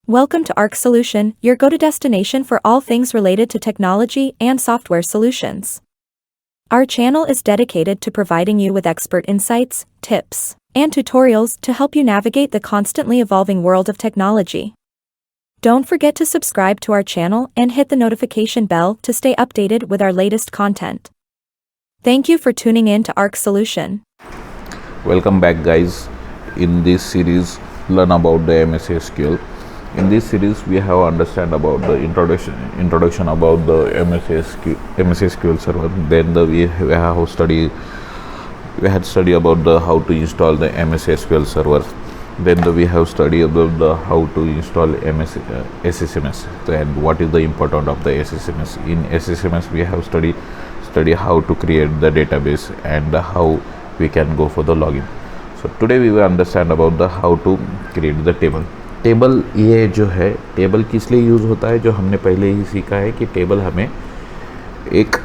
Welcome to Arc Solution, your go-to destination for all things related to technology and software solutions. Our channel is dedicated to providing you with expert insights, tips, and tutorials to help you navigate the constantly evolving world of technology. Don't forget to subscribe to our channel and hit the notification bell to stay updated with our latest content. Thank you for tuning in to Arc Solution. Welcome back, guys. In this series, learn about the MS SQL. In this series, we have understand about the introduction about the MS SQL server. Then we had study about the how to install the MS SQL server. Then we have study about the how to install SSMS. And what is the importance of the SSMS? In SSMS, we have study how to create the database and how we can go for the login. So today we will understand about the how to create the table. Table ये जो है, table किस लिए use होता है, जो हमने पहले ही सीखा है कि टेबल हमें एक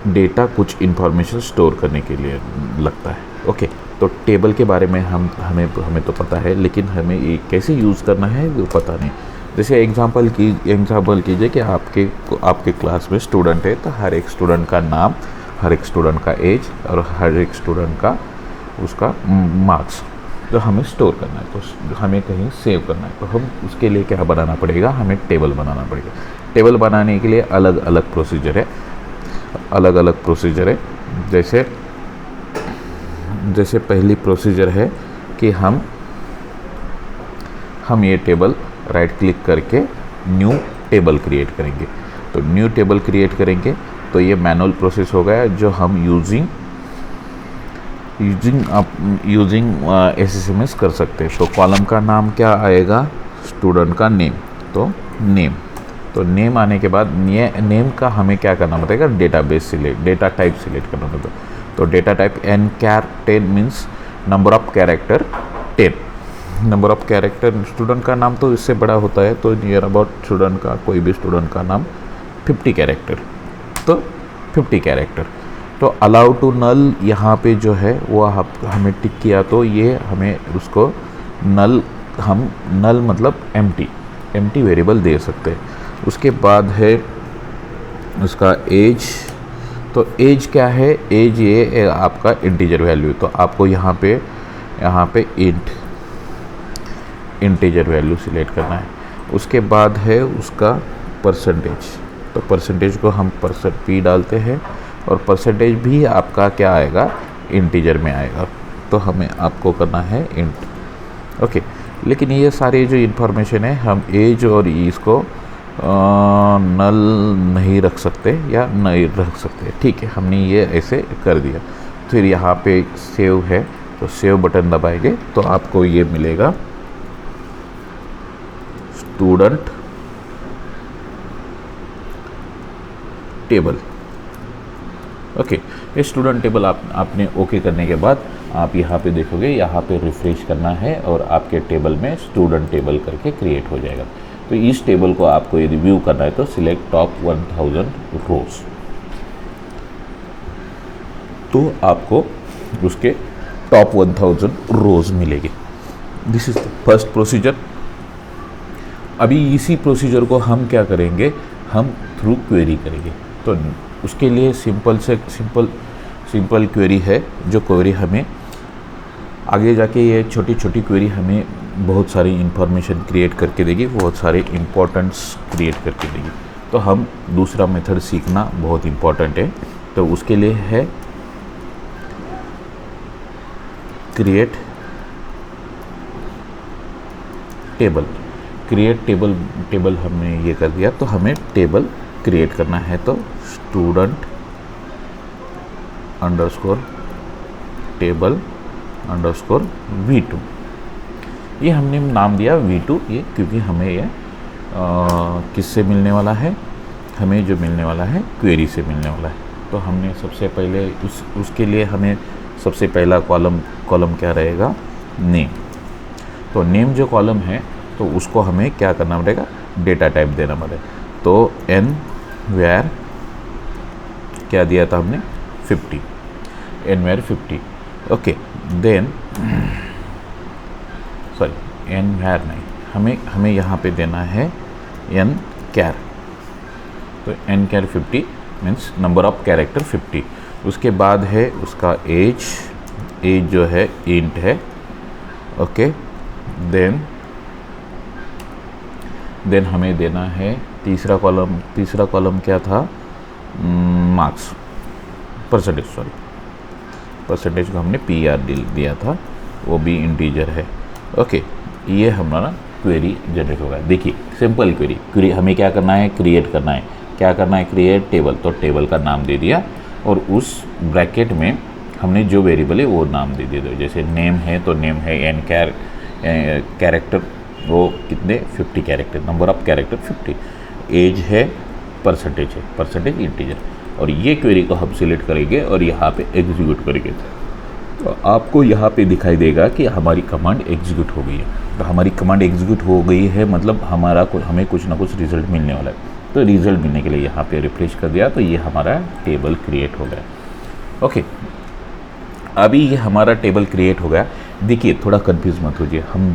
डेटा कुछ इंफॉर्मेशन स्टोर करने के लिए लगता है. ओके, तो टेबल के बारे में हमें तो पता है, लेकिन हमें ये कैसे यूज़ करना है वो पता नहीं. जैसे एग्जांपल कीजिए कि आपके क्लास में स्टूडेंट है, तो हर एक स्टूडेंट का नाम, हर एक स्टूडेंट का एज और हर एक स्टूडेंट का उसका मार्क्स जो हमें स्टोर करना है, तो हमें कहीं सेव करना है, तो हम उसके लिए क्या बनाना पड़ेगा, हमें टेबल बनाना पड़ेगा. टेबल बनाने के लिए अलग अलग प्रोसीजर है. जैसे पहली प्रोसीजर है कि हम ये टेबल राइट क्लिक करके न्यू टेबल क्रिएट करेंगे. तो न्यू टेबल क्रिएट करेंगे तो ये मैनुअल प्रोसेस हो गया, जो हम यूजिंग SSMS कर सकते हैं. तो कॉलम का नाम क्या आएगा, स्टूडेंट का नेम. तो नेम आने के बाद नेम का हमें क्या करना पड़ेगा, डेटा टाइप सिलेक्ट करना पड़ेगा. तो data type n10 means number of character 10. Number of character, student का नाम तो इससे बड़ा होता है, तो नियर अबाउट स्टूडेंट का कोई भी स्टूडेंट का नाम 50 कैरेक्टर. तो 50 कैरेक्टर. तो अलाउ टू नल यहाँ पे जो है वो हमें टिक किया, तो ये हमें उसको नल मतलब एम्प्टी वेरिएबल दे सकते हैं. उसके बाद है उसका एज. तो एज क्या है, एज ये आपका इंटीजर वैल्यू. तो आपको यहाँ पे इंटीजर वैल्यू सिलेक्ट करना है. उसके बाद है उसका परसेंटेज. तो परसेंटेज को हम %p डालते हैं, और परसेंटेज भी आपका क्या आएगा, इंटीजर में आएगा. तो हमें आपको करना है इंट. ओके, लेकिन ये सारे जो इन्फॉर्मेशन है, हम एज और इसको नल नहीं रख सकते या नहीं रख सकते. ठीक है, हमने ये ऐसे कर दिया. फिर यहाँ पे सेव है, तो सेव बटन दबाएंगे तो आपको ये मिलेगा स्टूडेंट टेबल. ओके, ये स्टूडेंट टेबल आपने ओके करने के बाद आप यहाँ पे देखोगे, यहाँ पे रिफ्रेश करना है और आपके टेबल में स्टूडेंट टेबल करके क्रिएट हो जाएगा. तो इस टेबल को आपको यदि व्यू करना है तो सिलेक्ट टॉप 1000 रोज. तो आपको उसके टॉप 1000 रोज मिलेगी. This is the first procedure. अभी इसी प्रोसीजर को हम क्या करेंगे, हम थ्रू क्वेरी करेंगे. तो उसके लिए सिंपल क्वेरी है, जो क्वेरी हमें आगे जाके ये छोटी क्वेरी हमें बहुत सारी इंफॉर्मेशन क्रिएट करके देगी, बहुत सारे इम्पोर्टेंट्स क्रिएट करके देगी. तो हम दूसरा मेथड सीखना बहुत इम्पोर्टेंट है. तो उसके लिए है क्रिएट टेबल हमने ये कर दिया. तो हमें टेबल क्रिएट करना है, तो स्टूडेंट टेबल v2. ये हमने नाम दिया v2, ये क्योंकि हमें ये किससे मिलने वाला है, हमें जो मिलने वाला है क्वेरी से मिलने वाला है. तो हमने सबसे पहले उसके लिए हमें सबसे पहला कॉलम क्या रहेगा, नेम. तो नेम जो कॉलम है, तो उसको हमें क्या करना पड़ेगा, डेटा टाइप देना पड़ेगा. तो nvar क्या दिया था हमने, 50. nvar 50. Okay, then sorry nvar नहीं, हमें यहाँ पे देना है n कैर, तो n char 50 means number of character 50। उसके बाद है उसका एज जो है इंट है, ओके। देन हमें देना है तीसरा कॉलम क्या था, मार्क्स, परसेंटेज को हमने PR दिया था, वो भी इंटीजर है, ओके। ये हमारा क्वेरी जनरेट होगा। देखिए सिंपल क्वेरी हमें क्या करना है, क्रिएट करना है। क्या करना है, क्रिएट टेबल, तो टेबल का नाम दे दिया और उस ब्रैकेट में हमने जो वेरिएबल है वो नाम दे दिया। जैसे नेम है तो नेम है n कैरेक्टर, वो कितने 50 character, number of character 50। Age है, परसेंटेज इंटीजर। और ये क्वेरी को हम सिलेक्ट करेंगे और यहाँ पे एग्जीक्यूट करेंगे, तो आपको यहाँ पे दिखाई देगा कि हमारी कमांड एग्जीक्यूट हो गई है। तो हमारी कमांड एग्जीक्यूट हो गई है मतलब हमें कुछ ना कुछ रिजल्ट मिलने वाला है। तो रिजल्ट मिलने के लिए यहाँ पे रिफ्रेश कर दिया तो ये हमारा टेबल क्रिएट हो गया, ओके। अभी ये हमारा टेबल क्रिएट हो गया। देखिए थोड़ा कंफ्यूज मत होइए, हम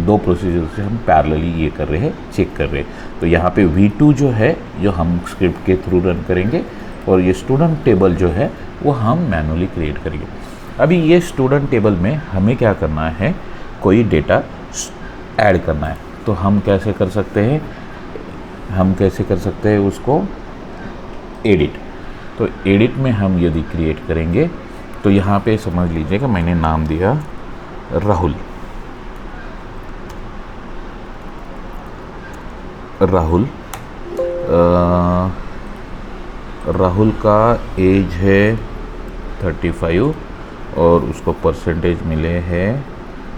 दो प्रोसीजर से हम पैरेलली ये कर रहे हैं, चेक कर रहे हैं। तो यहाँ पे V2 जो है जो हम स्क्रिप्ट के थ्रू रन करेंगे और ये स्टूडेंट टेबल जो है वो हम मैनुअली क्रिएट करेंगे। अभी ये स्टूडेंट टेबल में हमें क्या करना है, कोई डेटा ऐड करना है। तो हम कैसे कर सकते हैं उसको, एडिट। तो एडिट में हम यदि क्रिएट करेंगे तो यहाँ पे समझ लीजिएगा मैंने नाम दिया राहुल। राहुल का एज है 35 और उसको परसेंटेज मिले हैं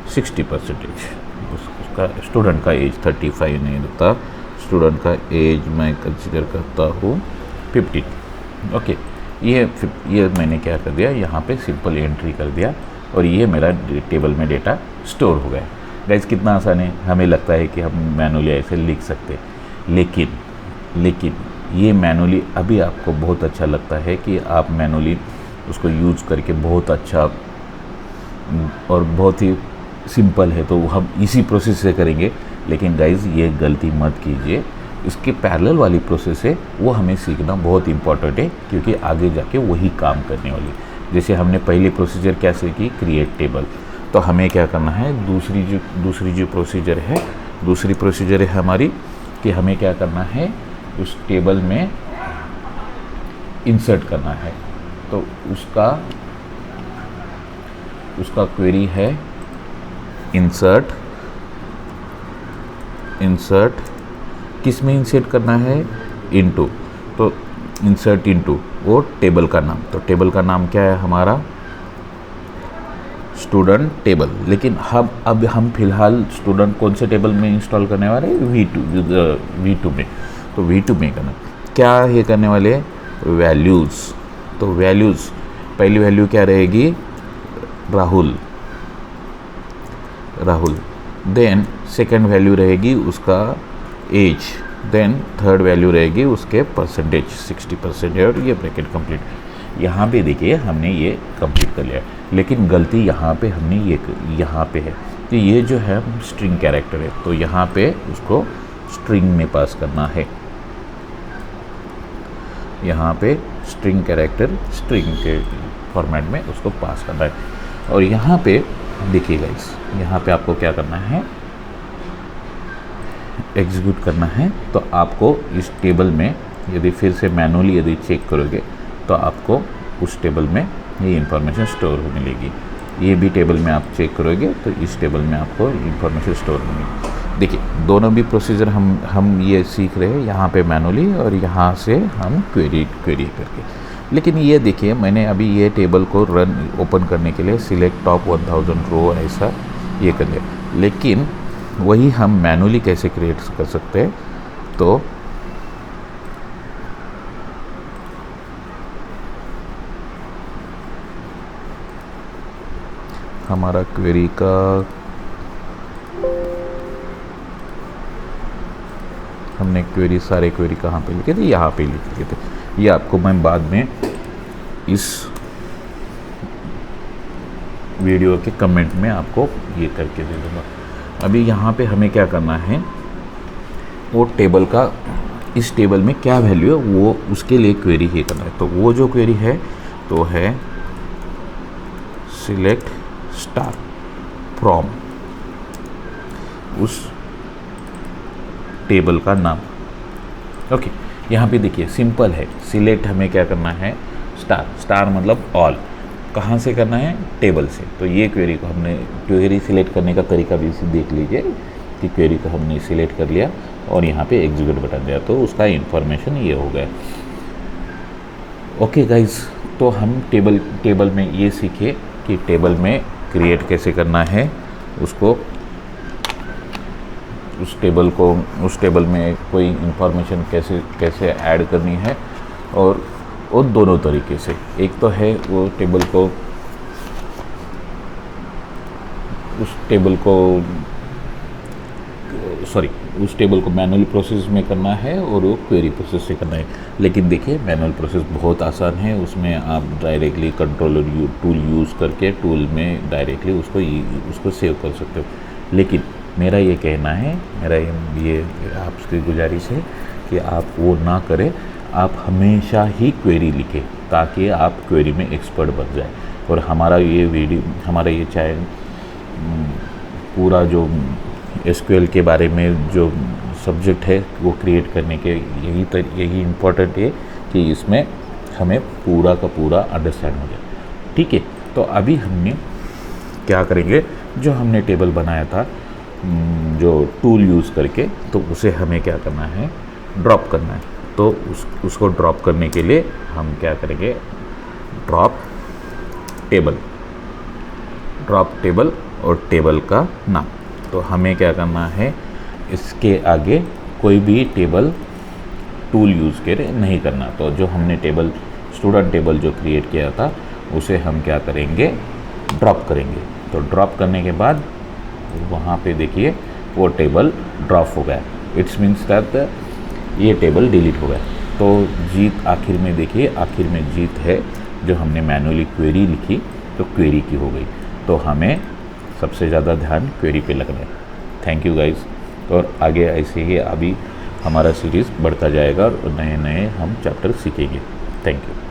60%। उसका स्टूडेंट का एज 35 नहीं होता, स्टूडेंट का एज मैं कंसीडर करता हूँ 15, ओके। ये मैंने क्या कर दिया, यहाँ पे सिंपल एंट्री कर दिया और ये मेरा टेबल में डेटा स्टोर हो गया। गाइस कितना आसान है, हमें लगता है कि हम मैनुअली ऐसे लिख सकते हैं, लेकिन ये मैनुअली अभी आपको बहुत अच्छा लगता है कि आप मैनुअली उसको यूज़ करके बहुत अच्छा और बहुत ही सिंपल है, तो हम इसी प्रोसेस से करेंगे। लेकिन गाइस ये गलती मत कीजिए, इसके पैरेलल वाली प्रोसेस है वो हमें सीखना बहुत इंपॉर्टेंट है, क्योंकि आगे जाके वही काम करने वाली। जैसे हमने पहली प्रोसीजर क्या सीखी, क्रिएट टेबल। तो हमें क्या करना है, दूसरी जो प्रोसीजर है हमारी कि हमें क्या करना है, उस टेबल में इंसर्ट करना है। तो उसका क्वेरी है इंसर्ट किस में इंसर्ट करना है, इनटू। तो इंसर्ट इनटू वो टेबल का नाम, तो टेबल का नाम क्या है हमारा, स्टूडेंट टेबल। लेकिन अब हम फिलहाल स्टूडेंट कौन से टेबल में इंस्टॉल करने वाले हैं, V2 में। तो V2 में क्या ये करने वाले, वैल्यूज़। तो वैल्यूज़, पहली वैल्यू क्या रहेगी, राहुल। देन सेकंड वैल्यू रहेगी उसका एज, देन थर्ड वैल्यू रहेगी उसके परसेंटेज 60% और ये ब्रैकेट कंप्लीट। यहाँ पे देखिए हमने ये कंप्लीट कर लिया, लेकिन गलती यहाँ पे यहाँ पे है। तो ये जो है स्ट्रिंग कैरेक्टर है, तो यहाँ पे उसको स्ट्रिंग में पास करना है। यहाँ पे स्ट्रिंग कैरेक्टर स्ट्रिंग के फॉर्मेट में उसको पास करना है। और यहाँ पे देखिए गाइस, यहाँ पे आपको क्या करना है, एग्जीक्यूट करना है। तो आपको इस टेबल में यदि फिर से मैनुअली यदि चेक करोगे तो आपको उस टेबल में ये इंफॉर्मेशन स्टोर हो मिलेगी। ये भी टेबल में आप चेक करोगे तो इस टेबल में आपको इंफॉर्मेशन स्टोर होगी। देखिए दोनों भी प्रोसीजर हम ये सीख रहे हैं, यहाँ पे मैनुअली और यहाँ से हम क्वेरी करके। लेकिन ये देखिए मैंने अभी ये टेबल को ओपन करने के लिए सिलेक्ट टॉप 1000 रो ऐसा ये कर लिया, लेकिन वही हम मैनुअली कैसे क्रिएट कर सकते हैं। तो हमारा क्वेरी का हमने सारे क्वेरी कहाँ पे लिखे थे, यहाँ पे लिखे थे। ये आपको मैं बाद में इस वीडियो के कमेंट में आपको ये करके दे दूँगा। अभी यहाँ पे हमें क्या करना है, वो टेबल का, इस टेबल में क्या वैल्यू है वो उसके लिए क्वेरी ही करना है। तो वो जो क्वेरी है तो है सिलेक्ट स्टार फ्रॉम उस टेबल का नाम। ओके, यहाँ पे देखिए सिंपल है, सिलेक्ट हमें क्या करना है, स्टार, स्टार मतलब ऑल, कहाँ से करना है, टेबल से। तो ये क्वेरी को हमने, क्वेरी सिलेक्ट करने का तरीका भी इसे देख लीजिए कि क्वेरी को हमने सिलेक्ट कर लिया और यहाँ पे एग्जीक्यूट बटन दिया तो उसका इंफॉर्मेशन ये हो गया। ओके गाइस, तो हम टेबल में ये सीखे कि टेबल में क्रिएट कैसे करना है, उसको उस टेबल में कोई इंफॉर्मेशन कैसे ऐड करनी है, और वो दोनों तरीके से। एक तो है वो उस टेबल को मैनुअल प्रोसेस में करना है और वो क्वेरी प्रोसेस से करना है। लेकिन देखिए मैनुअल प्रोसेस बहुत आसान है, उसमें आप डायरेक्टली कंट्रोलर टूल यूज़ करके टूल में डायरेक्टली उसको सेव कर सकते हो। लेकिन मेरा ये कहना है, मेरा ये आपसे गुजारिश है कि आप वो ना करें, आप हमेशा ही क्वेरी लिखें ताकि आप क्वेरी में एक्सपर्ट बन जाए। और हमारा ये चैनल पूरा जो एसक्यूएल के बारे में जो सब्जेक्ट है वो क्रिएट करने के यही इम्पोर्टेंट है कि इसमें हमें पूरा का पूरा अंडरस्टैंड हो जाए। ठीक है, तो अभी हमने क्या करेंगे, जो हमने टेबल बनाया था जो टूल यूज़ करके, तो उसे हमें क्या करना है, ड्रॉप करना है। तो उसको ड्रॉप करने के लिए हम क्या करेंगे, ड्रॉप टेबल और टेबल का नाम। तो हमें क्या करना है, इसके आगे कोई भी टेबल टूल यूज़ करे नहीं करना। तो जो हमने स्टूडेंट टेबल जो क्रिएट किया था उसे हम क्या करेंगे, ड्रॉप करेंगे। तो ड्रॉप करने के बाद वहाँ पे देखिए वो टेबल ड्रॉप हो गया, इट्स मीन्स दैट ये टेबल डिलीट हो गया। तो जीत आखिर में देखिए, आखिर में जीत है जो हमने मैनुअली क्वेरी लिखी तो क्वेरी की हो गई। तो हमें सबसे ज़्यादा ध्यान क्वेरी पे लगना है। थैंक यू गाइस, और आगे ऐसे ही अभी हमारा सीरीज़ बढ़ता जाएगा और नए नए हम चैप्टर सीखेंगे। Thank you.